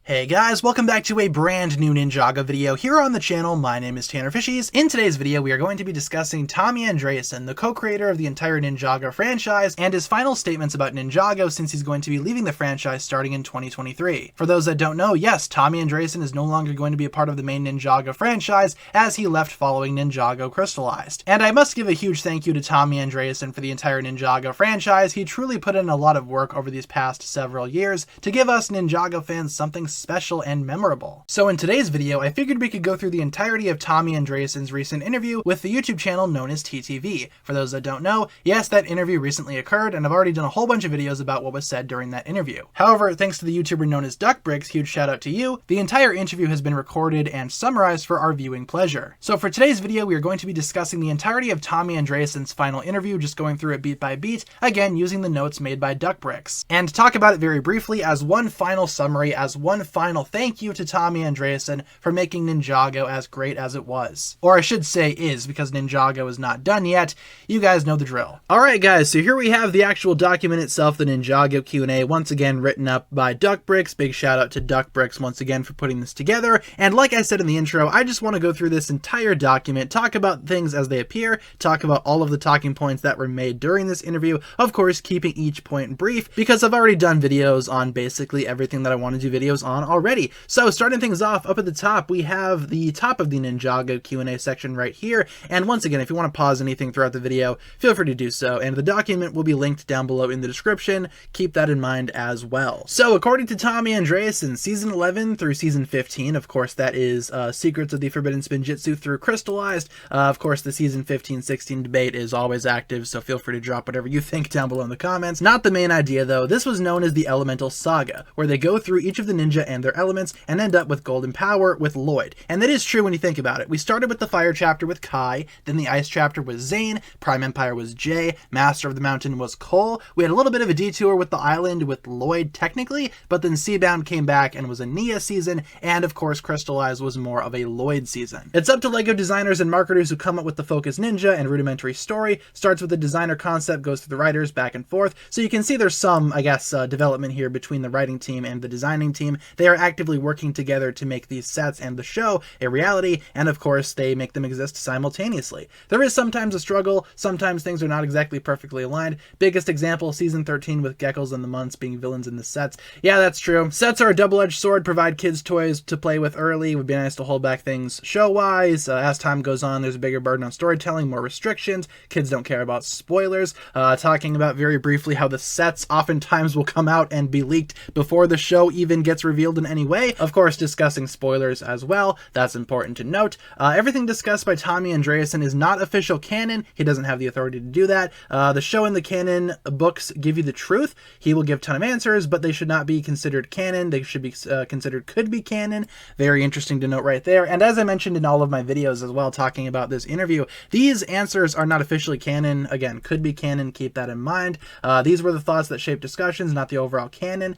Hey guys, welcome back to a brand new Ninjago video here on the channel. My name is TannerFishies. In today's video, we are going to be discussing Tommy Andreasen, the co-creator of the entire Ninjago franchise, and his final statements about Ninjago since he's going to be leaving the franchise starting in 2023. For those that don't know, yes, Tommy Andreasen is no longer going to be a part of the main Ninjago franchise as he left following Ninjago crystallized. And I must give a huge thank you to Tommy Andreasen for the entire Ninjago franchise. He truly put in a lot of work over these past several years to give us Ninjago fans something special and memorable. So in today's video, I figured we could go through the entirety of Tommy Andreasen's recent interview with the YouTube channel known as TTV. For those that don't know, yes, that interview recently occurred, and I've already done a whole bunch of videos about what was said during that interview. However, thanks to the YouTuber known as Duckbricks, huge shout out to you, the entire interview has been recorded and summarized for our viewing pleasure. So for today's video, we are going to be discussing the entirety of Tommy Andreasen's final interview, just going through it beat by beat, again using the notes made by Duckbricks, and talk about it very briefly as one final summary, as one final thank you to Tommy Andreasen for making Ninjago as great as it was. Or I should say is, because Ninjago is not done yet. You guys know the drill. Alright guys, so here we have the actual document itself, the Ninjago Q&A, once again written up by Duckbricks. Big shout out to Duckbricks once again for putting this together. And like I said in the intro, I just want to go through this entire document, talk about things as they appear, talk about all of the talking points that were made during this interview, of course keeping each point brief, because I've already done videos on basically everything that I want to do videos on already. So starting things off, up at the top, we have the top of the Ninjago Q&A section right here. And once again, if you want to pause anything throughout the video, feel free to do so. And the document will be linked down below in the description. Keep that in mind as well. So according to Tommy Andreasen, season 11 through season 15, of course, that is Secrets of the Forbidden Spinjitzu through Crystallized. Of course, the season 15-16 debate is always active, so feel free to drop whatever you think down below in the comments. Not the main idea though. This was known as the Elemental Saga, where they go through each of the ninja and their elements and end up with Golden Power with Lloyd. And that is true when you think about it. We started with the Fire chapter with Kai, then the Ice chapter was Zane, Prime Empire was Jay, Master of the Mountain was Cole. We had a little bit of a detour with the Island with Lloyd technically, but then Seabound came back and was a Nia season, and of course Crystallized was more of a Lloyd season. It's up to LEGO designers and marketers who come up with the Focus Ninja and Rudimentary Story. Starts with the designer concept, goes through the writers back and forth, so you can see there's some, I guess, development here between the writing team and the designing team. They are actively working together to make these sets and the show a reality, and of course they make them exist simultaneously. There is sometimes a struggle, sometimes things are not exactly perfectly aligned. Biggest example, season 13 with Geckles and the Months being villains in the sets. Yeah, that's true. Sets are a double-edged sword, provide kids toys to play with early. It would be nice to hold back things show-wise. As time goes on, there's a bigger burden on storytelling, more restrictions. Kids don't care about spoilers. Talking about very briefly how the sets oftentimes will come out and be leaked before the show even gets revealed in any way. Of course, discussing spoilers as well. That's important to note. Everything discussed by Tommy Andreasen is not official canon. He doesn't have the authority to do that. The show and the canon books give you the truth. He will give a ton of answers, but they should not be considered canon. They should be considered could be canon. Very interesting to note right there. And as I mentioned in all of my videos as well, talking about this interview, these answers are not officially canon. Again, could be canon. Keep that in mind. These were the thoughts that shaped discussions, not the overall canon.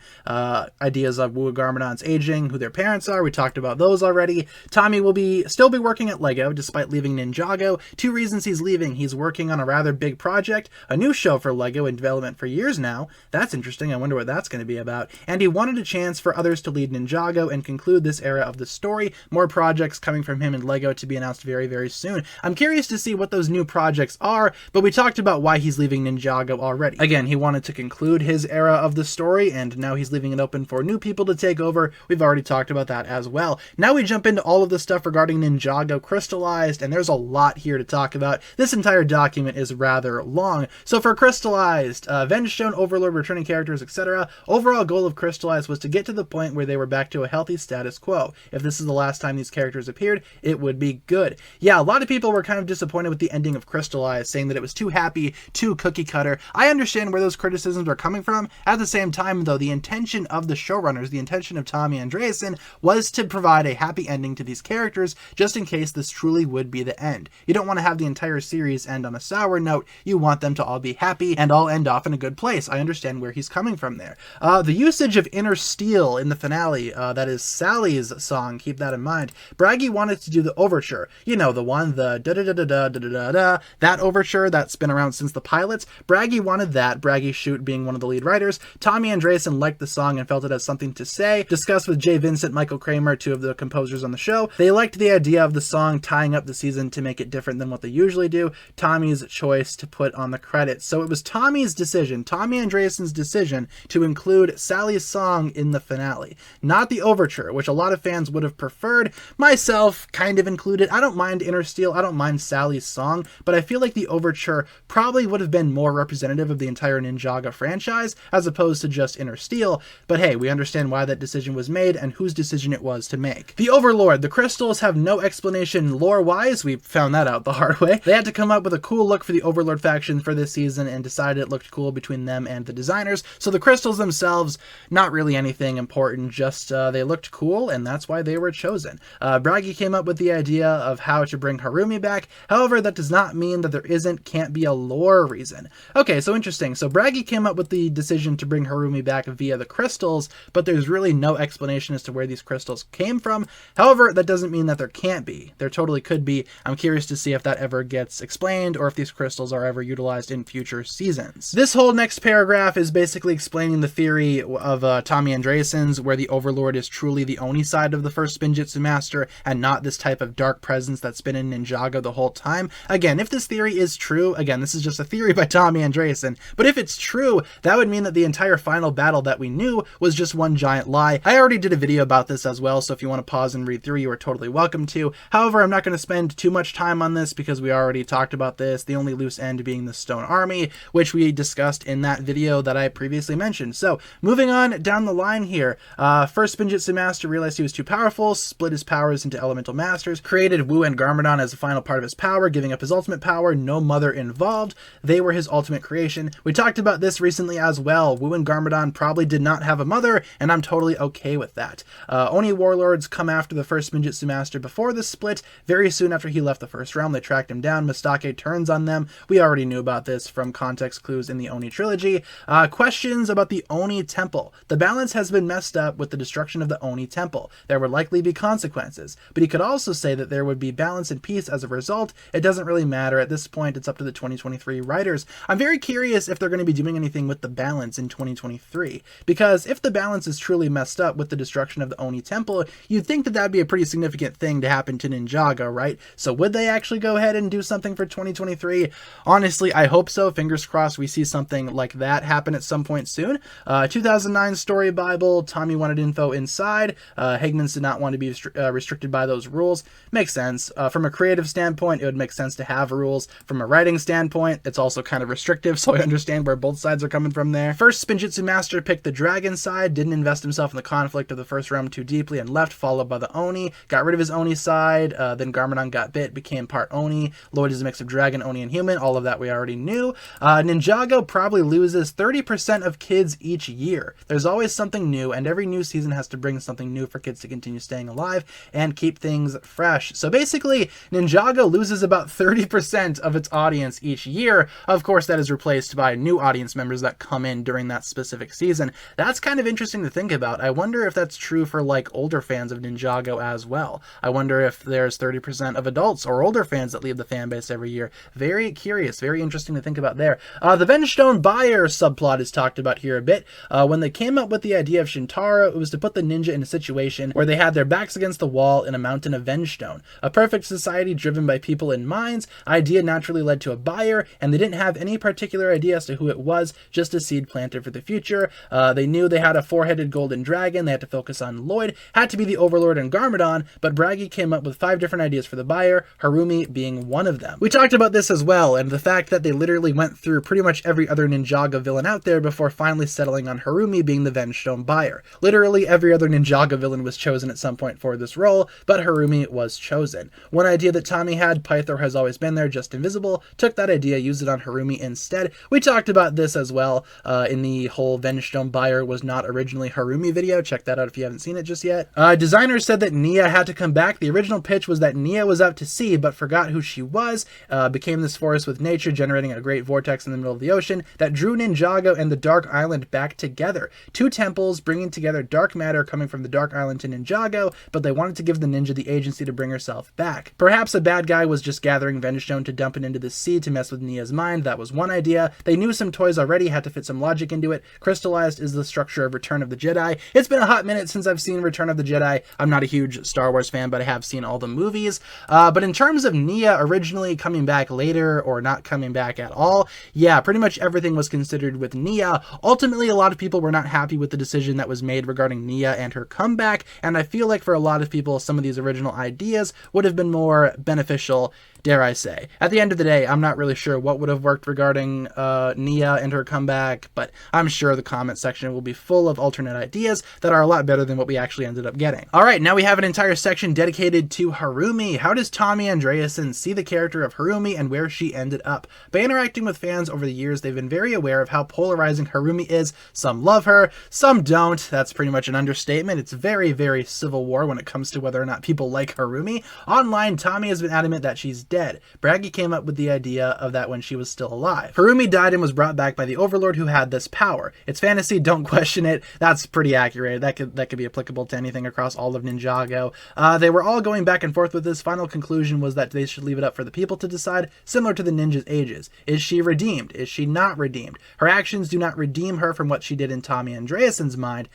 Ideas of Wu Garmadon's aging, who their parents are. We talked about those already. Tommy will still be working at LEGO despite leaving Ninjago. Two reasons he's leaving. He's working on a rather big project, a new show for LEGO in development for years now. That's interesting. I wonder what that's going to be about. And he wanted a chance for others to lead Ninjago and conclude this era of the story. More projects coming from him and LEGO to be announced very, very soon. I'm curious to see what those new projects are, but we talked about why he's leaving Ninjago already. Again, he wanted to conclude his era of the story, and now he's leaving it open for new people to take over. We've already talked about that as well. Now we jump into all of the stuff regarding Ninjago Crystallized, and there's a lot here to talk about. This entire document is rather long. So for Crystallized, Avenged Stone, Overlord, returning characters, etc. Overall goal of Crystallized was to get to the point where they were back to a healthy status quo. If this is the last time these characters appeared, it would be good. Yeah, a lot of people were kind of disappointed with the ending of Crystallized, saying that it was too happy, too cookie cutter. I understand where those criticisms are coming from. At the same time, though, the intention of the showrunners, the intention of Tommy Andreasen, was to provide a happy ending to these characters, just in case this truly would be the end. You don't want to have the entire series end on a sour note. You want them to all be happy and all end off in a good place. I understand where he's coming from there. The usage of Inner Steel in the finale, that is Sally's song, keep that in mind. Braggy wanted to do the overture. You know, the one, the da-da-da-da-da-da-da-da, that overture that's been around since the pilots. Braggy wanted that, Braggy Shoot being one of the lead writers. Tommy Andreasen liked the song and felt it has something to say, way. Discussed with Jay Vincent, Michael Kramer, two of the composers on the show. They liked the idea of the song tying up the season to make it different than what they usually do. Tommy's choice to put on the credits. So it was Tommy's decision, Tommy Andreassen's decision, to include Sally's song in the finale, not the overture, which a lot of fans would have preferred. Myself kind of included. I don't mind Inner Steel, I don't mind Sally's song, but I feel like the overture probably would have been more representative of the entire Ninjago franchise as opposed to just Inner Steel. But hey, we understand why that decision was made and whose decision it was to make. The Overlord. The crystals have no explanation lore-wise. We found that out the hard way. They had to come up with a cool look for the Overlord faction for this season and decided it looked cool between them and the designers. So the crystals themselves, not really anything important, just they looked cool, and that's why they were chosen. Bragi came up with the idea of how to bring Harumi back. However, that does not mean that there can't be a lore reason. Okay, so interesting. So Bragi came up with the decision to bring Harumi back via the crystals, but there's really no explanation as to where these crystals came from. However, that doesn't mean that there can't be. There totally could be. I'm curious to see if that ever gets explained or if these crystals are ever utilized in future seasons. This whole next paragraph is basically explaining the theory of Tommy Andreassen's, where the Overlord is truly the Oni side of the first Spinjitzu Master and not this type of dark presence that's been in Ninjago the whole time. Again, if this theory is true, again, this is just a theory by Tommy Andreasen, but if it's true, that would mean that the entire final battle that we knew was just one giant lie. I already did a video about this as well, so if you want to pause and read through, you are totally welcome to. However, I'm not going to spend too much time on this because we already talked about this, the only loose end being the Stone Army, which we discussed in that video that I previously mentioned. So, moving on down the line here, first Spinjitzu Master realized he was too powerful, split his powers into elemental masters, created Wu and Garmadon as the final part of his power, giving up his ultimate power, no mother involved. They were his ultimate creation. We talked about this recently as well. Wu and Garmadon probably did not have a mother, and I'm totally okay with that. Oni warlords come after the first Spinjitzu Master before the split. Very soon after he left the first realm, they tracked him down. Mistake turns on them. We already knew about this from context clues in the Oni trilogy. Questions about the Oni temple. The balance has been messed up with the destruction of the Oni temple. There would likely be consequences, but he could also say that there would be balance and peace as a result. It doesn't really matter at this point. It's up to the 2023 writers. I'm very curious if they're going to be doing anything with the balance in 2023, because if the balance is truly messed up with the destruction of the Oni temple, you'd think that that'd be a pretty significant thing to happen to Ninjago, right? So would they actually go ahead and do something for 2023? Honestly, I hope so. Fingers crossed we see something like that happen at some point soon. 2009 story Bible. Tommy wanted info inside. Hegmans did not want to be restricted by those rules. Makes sense. From a creative standpoint, it would make sense to have rules. From a writing standpoint, it's also kind of restrictive, so I understand where both sides are coming from there. First Spinjitzu Master picked the dragon side, didn't invest himself in the conflict of the first realm too deeply and left, followed by the Oni. Got rid of his Oni side, then Garmadon got bit, became part Oni. Lloyd is a mix of dragon, Oni, and human. All of that we already knew. Ninjago probably loses 30% of kids each year. There's always something new, and every new season has to bring something new for kids to continue staying alive and keep things fresh. So basically, Ninjago loses about 30% of its audience each year. Of course, that is replaced by new audience members that come in during that specific season. That's kind of interesting to think about. I wonder if that's true for like older fans of Ninjago as well. I wonder if there's 30% of adults or older fans that leave the fan base every year. Very curious, very interesting to think about there. The Vengestone buyer subplot is talked about here a bit. When they came up with the idea of Shintaro, it was to put the ninja in a situation where they had their backs against the wall in a mountain of Vengestone. A perfect society driven by people in minds. Idea naturally led to a buyer, and they didn't have any particular idea as to who it was, just a seed planted for the future. They knew they had a four-headed golden dragon. They had to focus on Lloyd. Had to be the Overlord and Garmadon, but Bragi came up with 5 different ideas for the buyer, Harumi being one of them. We talked about this as well, and the fact that they literally went through pretty much every other Ninjago villain out there before finally settling on Harumi being the Vengestone buyer. Literally every other Ninjago villain was chosen at some point for this role, but Harumi was chosen. One idea that Tommy had, Pythor has always been there, just invisible, took that idea, used it on Harumi instead. We talked about this as well in the whole Vengestone buyer was not originally Harumi video. Check that out if you haven't seen it just yet. Designers said that Nia had to come back. The original pitch was that Nia was out to sea but forgot who she was, became this force with nature, generating a great vortex in the middle of the ocean that drew Ninjago and the Dark Island back together. 2 temples bringing together dark matter coming from the Dark Island to Ninjago, but they wanted to give the ninja the agency to bring herself back. Perhaps a bad guy was just gathering Vengestone to dump it into the sea to mess with Nia's mind. That was one idea. They knew some toys already, had to fit some logic into it. Crystallized is the structure of Return of the Jedi. It's been a hot minute since I've seen Return of the Jedi. I'm not a huge Star Wars fan, but I have seen all the movies. But in terms of Nia originally coming back later or not coming back at all, yeah, pretty much everything was considered with Nia. Ultimately, a lot of people were not happy with the decision that was made regarding Nia and her comeback, and I feel like for a lot of people, some of these original ideas would have been more beneficial, dare I say. At the end of the day, I'm not really sure what would have worked regarding Nia and her comeback, but I'm sure the comment section will be full of alternate ideas that are a lot better than what we actually ended up getting. Alright, now we have an entire section dedicated to Harumi. How does Tommy Andreasen see the character of Harumi and where she ended up? By interacting with fans over the years, they've been very aware of how polarizing Harumi is. Some love her, some don't. That's pretty much an understatement. It's very, very civil war when it comes to whether or not people like Harumi. Online, Tommy has been adamant that she's dead. Braggy came up with the idea of that when she was still alive. Harumi died and was brought back by the Overlord who had this power. It's fantasy, don't question it. That's pretty accurate. That could be applicable to anything across all of Ninjago. They were all going back and forth with this. Final conclusion was that they should leave it up for the people to decide, similar to the ninja's ages. Is she redeemed? Is she not redeemed? Her actions do not redeem her from what she did in Tommy Andreasen's mind,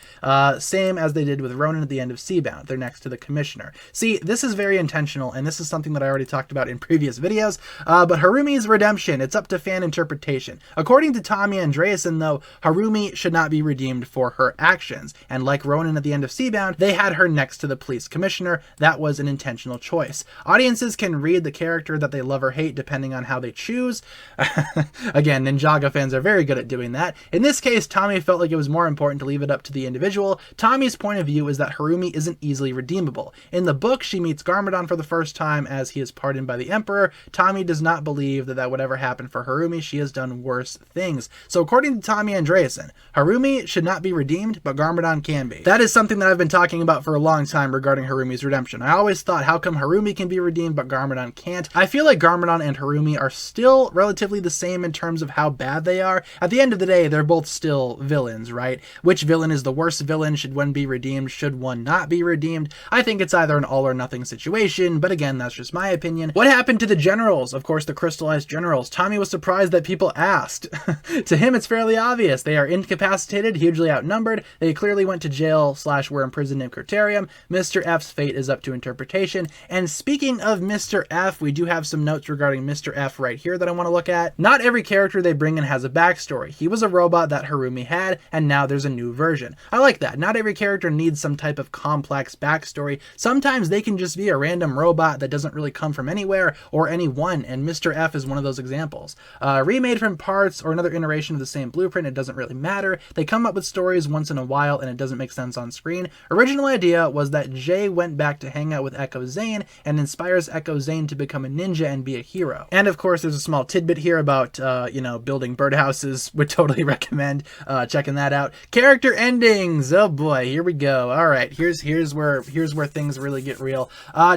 same as they did with Ronan at the end of Seabound. They're next to the commissioner. See, this is very intentional, and this is something that I already talked about in previous videos, but Harumi's redemption, it's up to fan interpretation. According to Tommy Andreasen, though, Harumi should not be redeemed for her actions, and like Ronan at the end of Seabound, they had her next to the police commissioner. That was an intentional choice. Audiences can read the character that they love or hate depending on how they choose. Again, Ninjago fans are very good at doing that. In this case, Tommy felt like it was more important to leave it up to the individual. Tommy's point of view is that Harumi isn't easily redeemable. In the book, she meets Garmadon for the first time as he is pardoned by the Emperor. Tommy does not believe that would ever happen for Harumi. She has done worse things. So according to Tommy Andreasen, Harumi should not be redeemed, but Garmadon can be. That is something that I've been talking about for a long time regarding Harumi's redemption. I always thought, how come Harumi can be redeemed, but Garmadon can't? I feel like Garmadon and Harumi are still relatively the same in terms of how bad they are. At the end of the day, they're both still villains, right? Which villain is the worst villain? Should one be redeemed? Should one not be redeemed? I think it's either an all or nothing situation, but again, that's just my opinion. What happened to the generals? Of course, the crystallized generals. Tommy was surprised that people asked. To him, it's fairly obvious. They are incapacitated, hugely outnumbered. They clearly went to jail / were imprisoned in Criterium. Mr. F's fate is up to interpretation. And speaking of Mr. F, we do have some notes regarding Mr. F right here that I want to look at. Not every character they bring in has a backstory. He was a robot that Harumi had, and now there's a new version. I like that. Not every character needs some type of complex backstory. Sometimes they can just be a random robot that doesn't really come from anywhere or anyone, and Mr. F is one of those examples. Remade from parts or another iteration of the same blueprint, it doesn't really matter. They come up with stories once in a while and it doesn't make sense on screen. Original idea was that Jay went back to hang out with Echo Zane and inspires Echo Zane to become a ninja and be a hero. And of course there's a small tidbit here about, building birdhouses. Would totally recommend checking that out. Character endings. Oh boy, here we go. All right, here's where things really get real.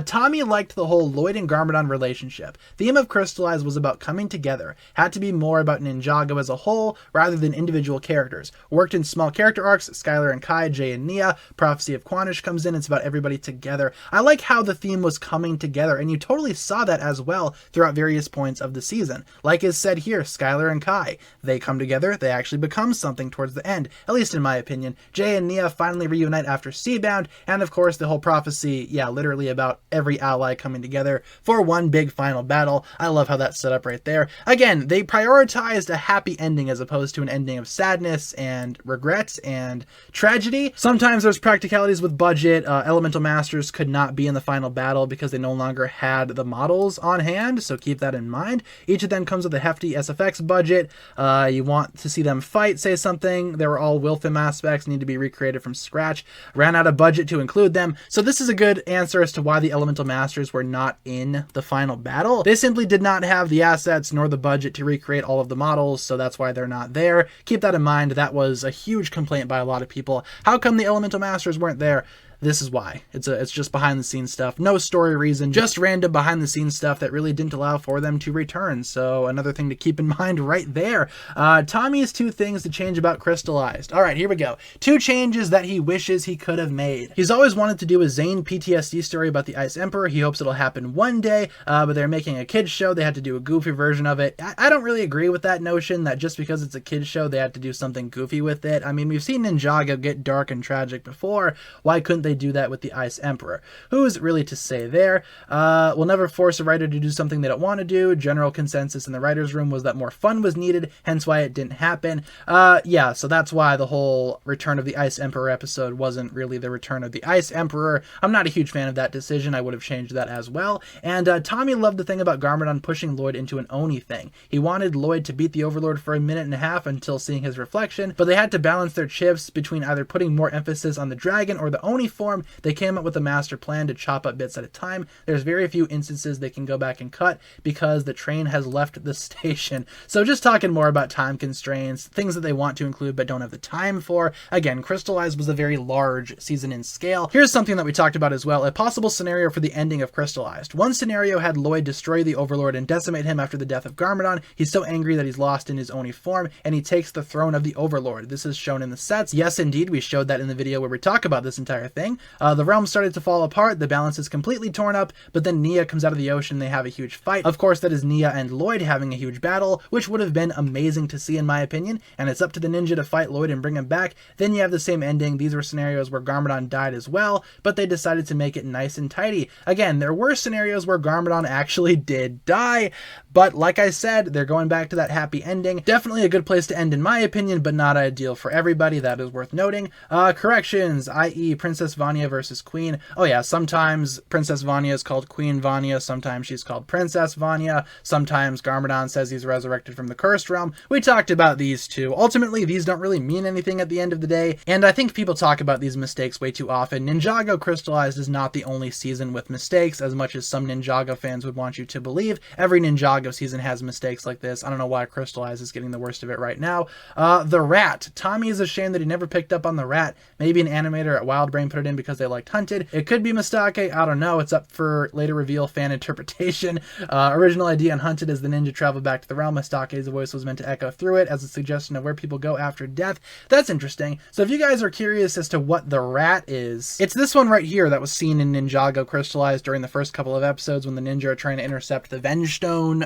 Tommy liked the whole Lloyd and Garmadon relationship. Theme of Crystallize was about coming together. Had to be more about Ninjago as a whole rather than individual characters. Worked in small character arcs, Skylar and Kai, Jay and Nia. Prophecy of Quanish comes in. It's about everybody together. I like how the theme was coming together, and you totally saw that as well throughout various points of the season. Like is said here, Skylar and Kai, they come together, they actually become something towards the end, at least in my opinion. Jay and Nia finally reunite after Seabound, and of course the whole prophecy, yeah, literally about every ally coming together for one big final battle. I love how that's set up right there. Again, they prioritized a happy ending as opposed to an ending of sadness and regret and tragedy. Sometimes there's practicalities with budget. Elemental Masters could not be in the final battle because they no longer had the models on hand, so keep that in mind. Each of them comes with a hefty SFX budget. You want to see them fight, say something. They were all Wilfim aspects, need to be recreated from scratch. Ran out of budget to include them, so this is a good answer as to why the Elemental Masters were not in the final battle. They simply did not have the assets nor the budget to recreate all of the models, so that's why they're not there. Keep that in mind. That was a huge complaint by a lot of people. How come the Elemental Masters weren't there? This is why. It's just behind the scenes stuff. No story reason, just random behind the scenes stuff that really didn't allow for them to return. So another thing to keep in mind right there. Tommy's 2 things to change about Crystallized. All right, here we go. 2 changes that he wishes he could have made. He's always wanted to do a Zane PTSD story about the Ice Emperor. He hopes it'll happen one day, but they're making a kid's show. They had to do a goofy version of it. I don't really agree with that notion that just because it's a kid's show, they had to do something goofy with it. I mean, we've seen Ninjago get dark and tragic before. Why couldn't they do that with the Ice Emperor? Who's really to say there? We'll never force a writer to do something they don't want to do. General consensus in the writer's room was that more fun was needed, hence why it didn't happen. Yeah, so that's why the whole Return of the Ice Emperor episode wasn't really the Return of the Ice Emperor. I'm not a huge fan of that decision. I would have changed that as well. And Tommy loved the thing about Garmadon pushing Lloyd into an Oni thing. He wanted Lloyd to beat the Overlord for a minute and a half until seeing his reflection, but they had to balance their chips between either putting more emphasis on the dragon or the Oni form. They came up with a master plan to chop up bits at a time. There's very few instances they can go back and cut because the train has left the station. So just talking more about time constraints, things that they want to include but don't have the time for. Again, Crystallized was a very large season in scale. Here's something that we talked about as well, a possible scenario for the ending of Crystallized. One scenario had Lloyd destroy the Overlord and decimate him after the death of Garmadon. He's so angry that he's lost in his Oni form, and he takes the throne of the Overlord. This is shown in the sets. Yes, indeed, we showed that in the video where we talk about this entire thing. The realm started to fall apart, the balance is completely torn up, but then Nia comes out of the ocean, they have a huge fight. Of course, that is Nia and Lloyd having a huge battle, which would have been amazing to see in my opinion, and it's up to the ninja to fight Lloyd and bring him back. Then you have the same ending. These were scenarios where Garmadon died as well, but they decided to make it nice and tidy. Again, there were scenarios where Garmadon actually did die, but like I said, they're going back to that happy ending. Definitely a good place to end in my opinion, but not ideal for everybody. That is worth noting. Corrections, i.e. Princess Vanya versus Queen. Oh yeah, sometimes Princess Vanya is called Queen Vanya, sometimes she's called Princess Vanya, sometimes Garmadon says he's resurrected from the Cursed Realm. We talked about these two. Ultimately, these don't really mean anything at the end of the day, and I think people talk about these mistakes way too often. Ninjago Crystallized is not the only season with mistakes, as much as some Ninjago fans would want you to believe. Every Ninjago season has mistakes like this. I don't know why Crystallized is getting the worst of it right now. The rat. Tommy is ashamed that he never picked up on the rat. Maybe an animator at WildBrain put it in because they liked Hunted. It could be Mistake. I don't know. It's up for later reveal fan interpretation. Original idea on Hunted is the ninja traveled back to the realm. Mistake's voice was meant to echo through it as a suggestion of where people go after death. That's interesting. So if you guys are curious as to what the rat is, it's this one right here that was seen in Ninjago Crystallized during the first couple of episodes when the ninja are trying to intercept the Venge Stone,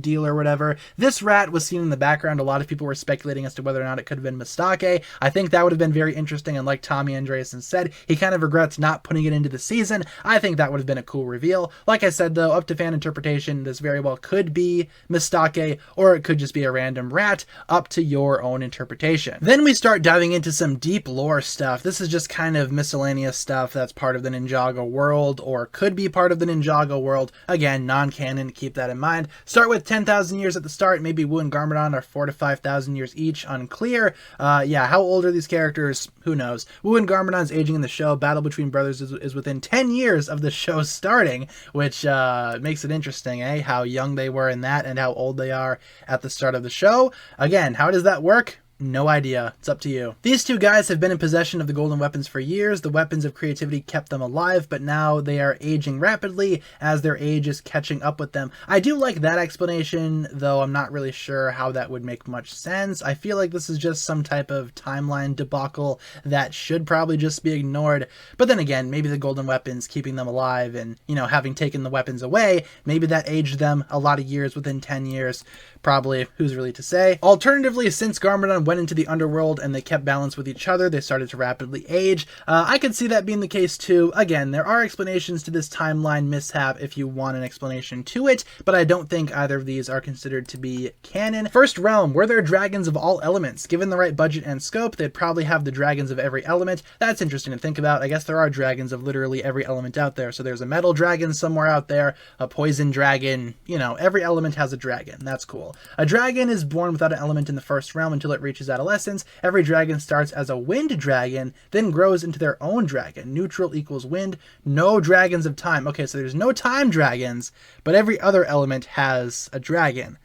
deal or whatever. This rat was seen in the background. A lot of people were speculating as to whether or not it could have been Mistake. I think that would have been very interesting, and like Tommy Andreasen said, he kind of regrets not putting it into the season. I think that would have been a cool reveal. Like I said though, up to fan interpretation, this very well could be Mistake, or it could just be a random rat, up to your own interpretation. Then we start diving into some deep lore stuff. This is just kind of miscellaneous stuff that's part of the Ninjago world, or could be part of the Ninjago world. Again, non-canon, keep that in mind. Start with 10,000 years at the start. Maybe Wu and Garmadon are 4,000 to 5,000 years each, unclear. Yeah, how old are these characters? Who knows? Wu and Garmadon's aging in the show. Battle between brothers is within 10 years of the show starting, which makes it interesting, eh? How young they were in that and how old they are at the start of the show. Again, how does that work? No idea. It's up to you. These two guys have been in possession of the golden weapons for years. The weapons of creativity kept them alive, but now they are aging rapidly as their age is catching up with them. I do like that explanation, though I'm not really sure how that would make much sense. I feel like this is just some type of timeline debacle that should probably just be ignored. But then again, maybe the golden weapons keeping them alive and, having taken the weapons away, maybe that aged them a lot of years within 10 years. Probably, who's really to say? Alternatively, since Garmadon went into the underworld and they kept balance with each other, they started to rapidly age. I could see that being the case too. Again, there are explanations to this timeline mishap if you want an explanation to it, but I don't think either of these are considered to be canon. First realm, were there dragons of all elements? Given the right budget and scope, they'd probably have the dragons of every element. That's interesting to think about. I guess there are dragons of literally every element out there. So there's a metal dragon somewhere out there, a poison dragon, every element has a dragon. That's cool. A dragon is born without an element in the first realm until it reaches adolescence. Every dragon starts as a wind dragon, then grows into their own dragon. Neutral equals wind. No dragons of time. Okay, so there's no time dragons, but every other element has a dragon.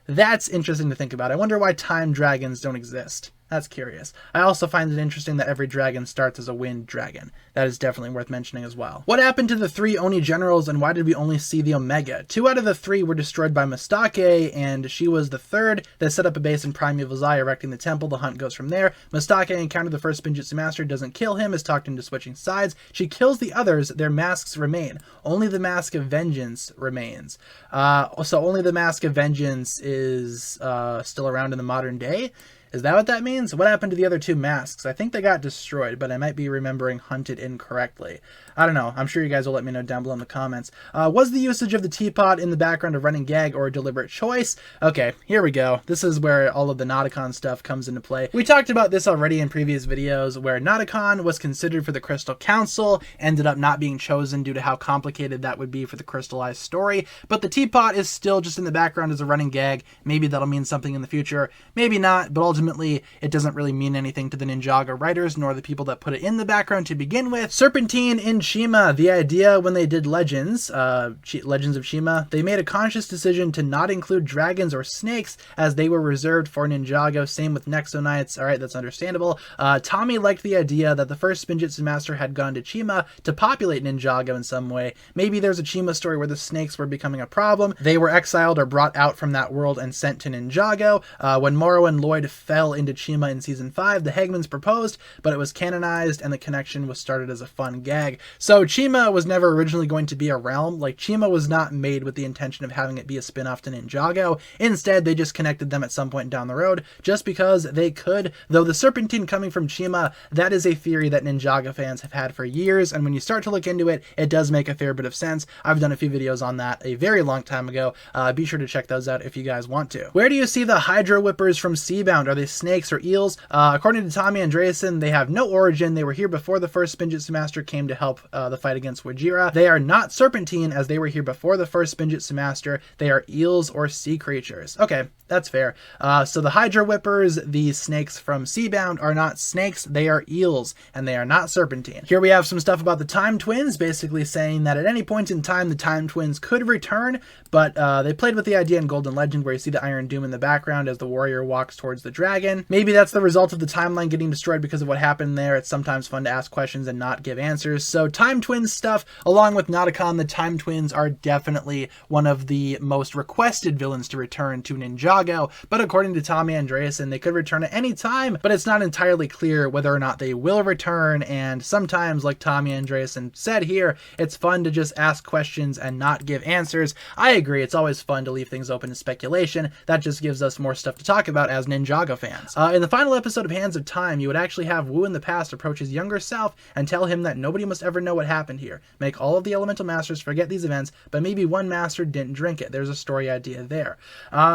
That's interesting to think about. I wonder why time dragons don't exist. That's curious. I also find it interesting that every dragon starts as a wind dragon. That is definitely worth mentioning as well. What happened to the 3 Oni generals, and why did we only see the Omega? 2 out of the 3 were destroyed by Mistake, and she was the 3rd that set up a base in Primeval Zai, erecting the temple. The hunt goes from there. Mistake encountered the first Spinjitzu Master, doesn't kill him, is talked into switching sides. She kills the others, their masks remain. Only the Mask of Vengeance remains. So only the Mask of Vengeance is still around in the modern day? Is that what that means? What happened to the other 2 masks? I think they got destroyed, but I might be remembering Hunted incorrectly. I don't know. I'm sure you guys will let me know down below in the comments. Was the usage of the teapot in the background a running gag or a deliberate choice? Okay, here we go. This is where all of the Nauticon stuff comes into play. We talked about this already in previous videos, where Nauticon was considered for the Crystal Council, ended up not being chosen due to how complicated that would be for the crystallized story, but the teapot is still just in the background as a running gag. Maybe that'll mean something in the future, maybe not, but ultimately it doesn't really mean anything to the Ninjago writers, nor the people that put it in the background to begin with. Serpentine in Shima. The idea when they did Legends, Legends of Shima, they made a conscious decision to not include dragons or snakes as they were reserved for Ninjago. Same with Nexo-Knights. Alright, that's understandable. Tommy liked the idea that the first Spinjitzu Master had gone to Shima to populate Ninjago in some way. Maybe there's a Shima story where the snakes were becoming a problem. They were exiled or brought out from that world and sent to Ninjago. When Moro and Lloyd fell into Shima in Season 5, the Hegmans proposed, but it was canonized and the connection was started as a fun gag. So Chima was never originally going to be a realm. Like, Chima was not made with the intention of having it be a spin-off to Ninjago. Instead, they just connected them at some point down the road, just because they could. Though the Serpentine coming from Chima, that is a theory that Ninjago fans have had for years, and when you start to look into it, it does make a fair bit of sense. I've done a few videos on that a very long time ago. Be sure to check those out if you guys want to. Where do you see the Hydro Whippers from Seabound? Are they snakes or eels? According to Tommy Andreasen, they have no origin. They were here before the first Spinjitzu Master came to help the fight against Wajira. They are not serpentine, as they were here before the first Spinjitzu Master. They are eels or sea creatures. Okay, that's fair. So the Hydro Whippers, the snakes from Seabound, are not snakes, they are eels, and they are not serpentine. Here we have some stuff about the Time Twins, basically saying that at any point in time, the Time Twins could return, but they played with the idea in Golden Legend, where you see the Iron Doom in the background as the warrior walks towards the dragon. Maybe that's the result of the timeline getting destroyed because of what happened there. It's sometimes fun to ask questions and not give answers. So Time Twins stuff, along with Nauticon, the Time Twins are definitely one of the most requested villains to return to Ninjago, but according to Tommy Andreasen, they could return at any time, but it's not entirely clear whether or not they will return, and sometimes, like Tommy Andreasen said here, it's fun to just ask questions and not give answers. I agree, it's always fun to leave things open to speculation. That just gives us more stuff to talk about as Ninjago fans. In the final episode of Hands of Time, you would actually have Wu in the past approach his younger self and tell him that nobody must ever know what happened here. Make all of the elemental masters forget these events, but maybe one master didn't drink it. There's a story idea there.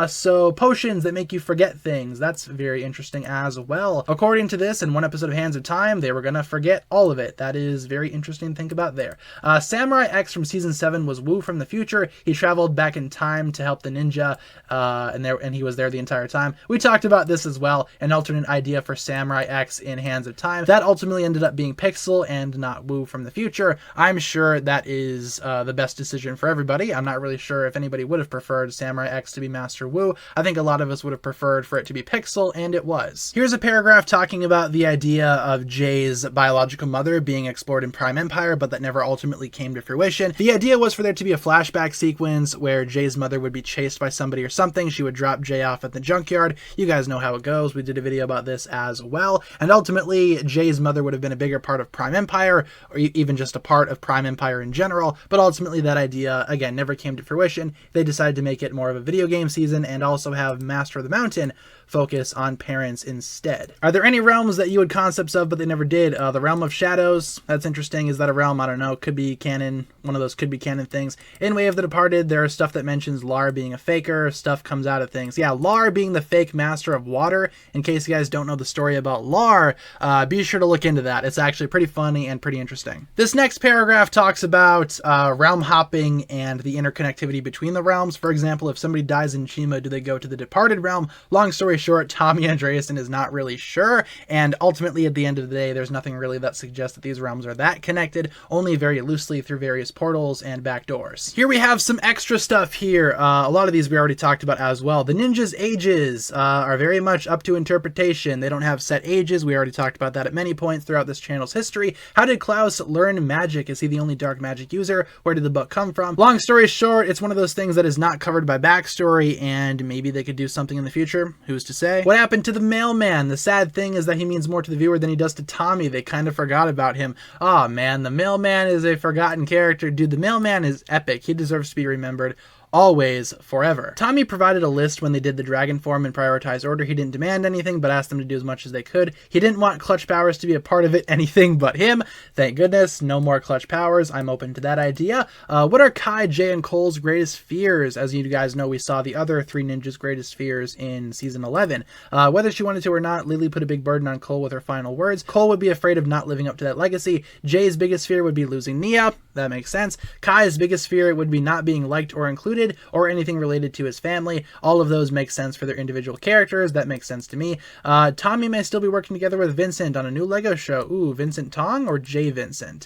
So potions that make you forget things, that's very interesting as well. According to this, in one episode of Hands of Time, they were gonna forget all of it. That is very interesting to think about there. Samurai X from Season 7 was Wu from the future. He traveled back in time to help the ninja, and he was there the entire time. We talked about this as well, an alternate idea for Samurai X in Hands of Time. That ultimately ended up being Pixel and not Wu from the future. I'm sure that is the best decision for everybody. I'm not really sure if anybody would have preferred Samurai X to be Master Wu. I think a lot of us would have preferred for it to be Pixel, and it was. Here's a paragraph talking about the idea of Jay's biological mother being explored in Prime Empire, but that never ultimately came to fruition. The idea was for there to be a flashback sequence where Jay's mother would be chased by somebody or something. She would drop Jay off at the junkyard. You guys know how it goes. We did a video about this as well. And ultimately, Jay's mother would have been a bigger part of Prime Empire, or even just a part of Prime Empire in general. But ultimately, that idea, again, never came to fruition. They decided to make it more of a video game season and also have Master of the Mountain focus on parents instead. Are there any realms that you had concepts of but they never did? The Realm of Shadows, that's interesting. Is that a realm? I don't know. Could be canon. One of those could be canon things. In Way of the Departed, there is stuff that mentions Lar being a faker. Stuff comes out of things. Yeah, Lar being the fake master of water. In case you guys don't know the story about Lar, be sure to look into that. It's actually pretty funny and pretty interesting. This next paragraph talks about realm hopping and the interconnectivity between the realms. For example, if somebody dies in Chima, do they go to the Departed realm? Long story short, Tommy Andreasen is not really sure, and ultimately at the end of the day, there's nothing really that suggests that these realms are that connected, only very loosely through various portals and backdoors. Here we have some extra stuff here. A lot of these we already talked about as well. The ninjas' ages are very much up to interpretation. They don't have set ages. We already talked about that at many points throughout this channel's history. How did Klaus learn magic? Is he the only dark magic user? Where did the book come from? Long story short, it's one of those things that is not covered by backstory, and maybe they could do something in the future. Who's to say? What happened to the mailman? The sad thing is that he means more to the viewer than he does to Tommy. They kind of forgot about him. Oh man, the mailman is a forgotten character. Dude, the mailman is epic. He deserves to be remembered. Always, forever. Tommy provided a list when they did the dragon form in prioritized order. He didn't demand anything, but asked them to do as much as they could. He didn't want clutch powers to be a part of it, anything but him. Thank goodness, no more clutch powers. I'm open to that idea. What are Kai, Jay, and Cole's greatest fears? As you guys know, we saw the other three ninjas' greatest fears in season 11. Whether she wanted to or not, Lily put a big burden on Cole with her final words. Cole would be afraid of not living up to that legacy. Jay's biggest fear would be losing Nia. That makes sense. Kai's biggest fear would be not being liked or included, or anything related to his family. All of those make sense for their individual characters. That makes sense to me. Tommy may still be working together with Vincent on a new Lego show. Ooh, Vincent Tong or Jay Vincent?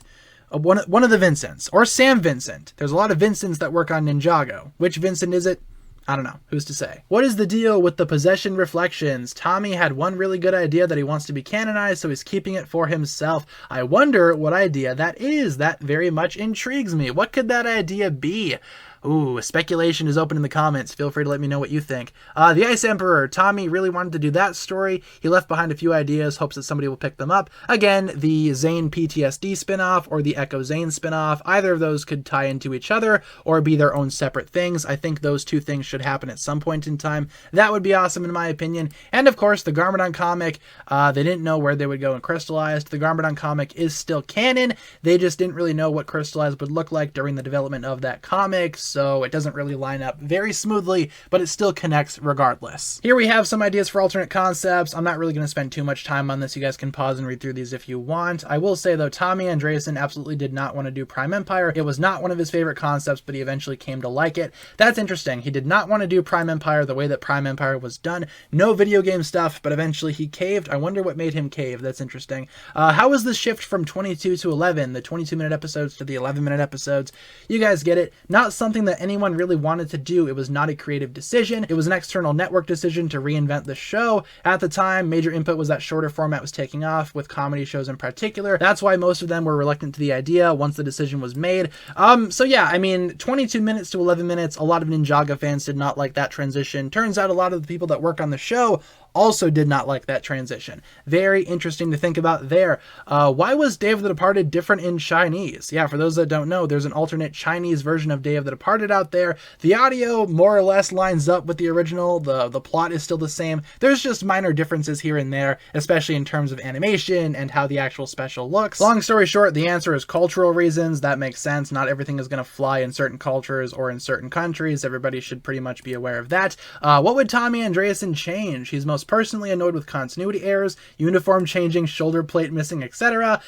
One of the Vincents. Or Sam Vincent. There's a lot of Vincents that work on Ninjago. Which Vincent is it? I don't know. Who's to say? What is the deal with the possession reflections? Tommy had one really good idea that he wants to be canonized, so he's keeping it for himself. I wonder what idea that is. That very much intrigues me. What could that idea be? Ooh, speculation is open in the comments. Feel free to let me know what you think. The Ice Emperor. Tommy really wanted to do that story. He left behind a few ideas, hopes that somebody will pick them up. Again, the Zane PTSD spinoff or the Echo Zane spinoff. Either of those could tie into each other or be their own separate things. I think those two things should happen at some point in time. That would be awesome in my opinion. And of course, the Garmadon comic. They didn't know where they would go in Crystallized. The Garmadon comic is still canon. They just didn't really know what Crystallized would look like during the development of that comic. So it doesn't really line up very smoothly, but it still connects regardless. Here we have some ideas for alternate concepts. I'm not really going to spend too much time on this. You guys can pause and read through these if you want. I will say though, Tommy Andreasen absolutely did not want to do Prime Empire. It was not one of his favorite concepts, but he eventually came to like it. That's interesting. He did not want to do Prime Empire the way that Prime Empire was done. No video game stuff, but eventually he caved. I wonder what made him cave. That's interesting. How was the shift from 22 to 11, the 22-minute episodes to the 11-minute episodes? You guys get it. Not something that anyone really wanted to do. It was not a creative decision. It was an external network decision to reinvent the show. At the time, major input was that shorter format was taking off, with comedy shows in particular. That's why most of them were reluctant to the idea once the decision was made. So yeah, I mean, 22 minutes to 11 minutes, a lot of Ninjago fans did not like that transition. Turns out a lot of the people that work on the show also did not like that transition. Very interesting to think about there. Why was Day of the Departed different in Chinese? Yeah, for those that don't know, there's an alternate Chinese version of Day of the Departed out there. The audio more or less lines up with the original. The plot is still the same. There's just minor differences here and there, especially in terms of animation and how the actual special looks. Long story short, the answer is cultural reasons. That makes sense. Not everything is going to fly in certain cultures or in certain countries. Everybody should pretty much be aware of that. What would Tommy Andreasen change? He's most personally annoyed with continuity errors, uniform changing, shoulder plate missing, etc.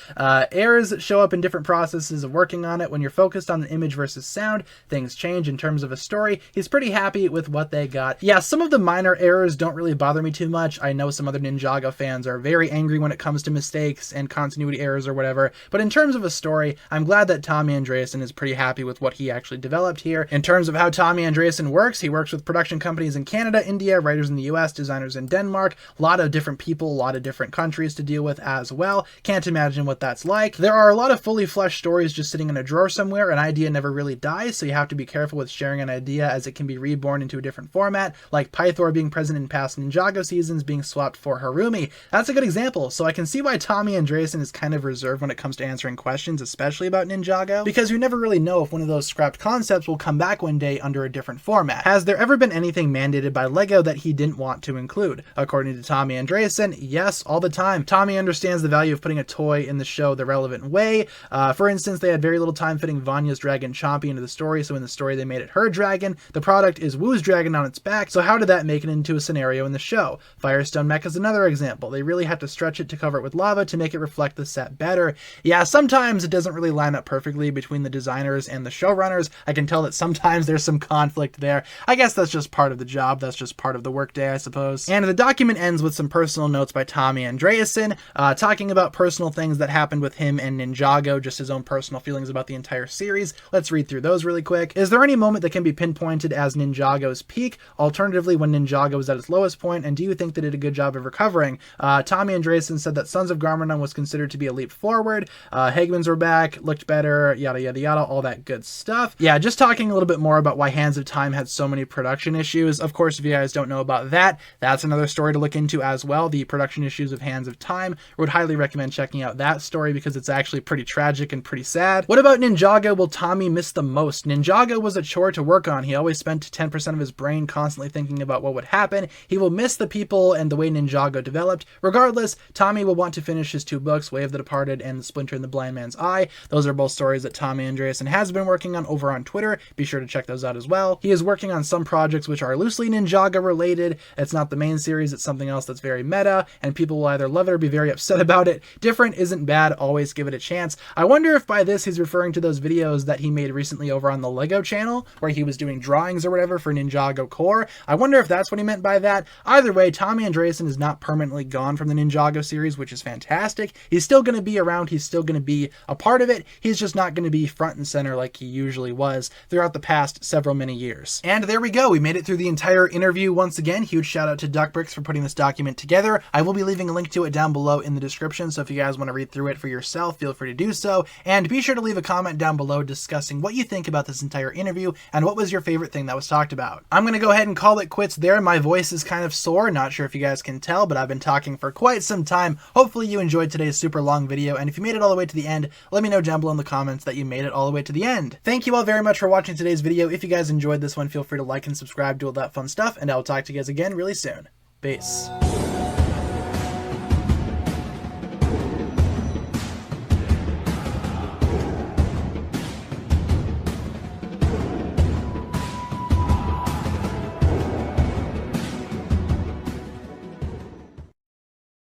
Errors show up in different processes of working on it. When you're focused on the image versus sound, things change in terms of a story. He's pretty happy with what they got. Yeah, some of the minor errors don't really bother me too much. I know some other Ninjago fans are very angry when it comes to mistakes and continuity errors or whatever, but in terms of a story, I'm glad that Tommy Andreasen is pretty happy with what he actually developed here. In terms of how Tommy Andreasen works, he works with production companies in Canada, India, writers in the US, designers in Denmark, a lot of different people, a lot of different countries to deal with as well. Can't imagine what that's like. There are a lot of fully fleshed stories just sitting in a drawer somewhere. An idea never really dies, so you have to be careful with sharing an idea as it can be reborn into a different format, like Pythor being present in past Ninjago seasons being swapped for Harumi. That's a good example, so I can see why Tommy Andreasen is kind of reserved when it comes to answering questions, especially about Ninjago, because you never really know if one of those scrapped concepts will come back one day under a different format. Has there ever been anything mandated by LEGO that he didn't want to include? According to Tommy Andreasen, yes, all the time. Tommy understands the value of putting a toy in the show the relevant way. For instance, they had very little time fitting Vanya's dragon Chompy into the story, so in the story they made it her dragon. The product is Wu's dragon on its back, so how did that make it into a scenario in the show? Firestone Mech is another example. They really had to stretch it to cover it with lava to make it reflect the set better. Yeah, sometimes it doesn't really line up perfectly between the designers and the showrunners. I can tell that sometimes there's some conflict there. I guess that's just part of the job. That's just part of the workday, I suppose. And the document ends with some personal notes by Tommy Andreasen, talking about personal things that happened with him and Ninjago, just his own personal feelings about the entire series. Let's read through those really quick. Is there any moment that can be pinpointed as Ninjago's peak? Alternatively, when Ninjago was at its lowest point, and do you think they did a good job of recovering? Tommy Andreasen said that Sons of Garmadon was considered to be a leap forward. Hagmans were back, looked better, yada yada yada, all that good stuff. Yeah, just talking a little bit more about why Hands of Time had so many production issues. Of course, if you guys don't know about that, that's another story to look into as well. The production issues of Hands of Time. Would highly recommend checking out that story because it's actually pretty tragic and pretty sad. What about Ninjago will Tommy miss the most? Ninjago was a chore to work on. He always spent 10% of his brain constantly thinking about what would happen. He will miss the people and the way Ninjago developed. Regardless, Tommy will want to finish his 2 books, Way of the Departed and The Splinter in the Blind Man's Eye. Those are both stories that Tommy Andreasen has been working on over on Twitter. Be sure to check those out as well. He is working on some projects which are loosely Ninjago related. It's not the main series, it's something else that's very meta, and people will either love it or be very upset about it. Different isn't bad, always give it a chance. I wonder if by this he's referring to those videos that he made recently over on the Lego channel, where he was doing drawings or whatever for Ninjago Core. I wonder if that's what he meant by that. Either way, Tommy Andreasen is not permanently gone from the Ninjago series, which is fantastic. He's still going to be around, he's still going to be a part of it, he's just not going to be front and center like he usually was throughout the past several many years. And there we go, we made it through the entire interview once again. Huge shout out to Duckbricks for putting this document together. I will be leaving a link to it down below in the description, so if you guys want to read through it for yourself, feel free to do so. And be sure to leave a comment down below discussing what you think about this entire interview and what was your favorite thing that was talked about. I'm going to go ahead and call it quits there. My voice is kind of sore, not sure if you guys can tell, but I've been talking for quite some time. Hopefully you enjoyed today's super long video, and if you made it all the way to the end, let me know down below in the comments that you made it all the way to the end. Thank you all very much for watching today's video. If you guys enjoyed this one, feel free to like and subscribe, do all that fun stuff, and I'll talk to you guys again really soon. Peace.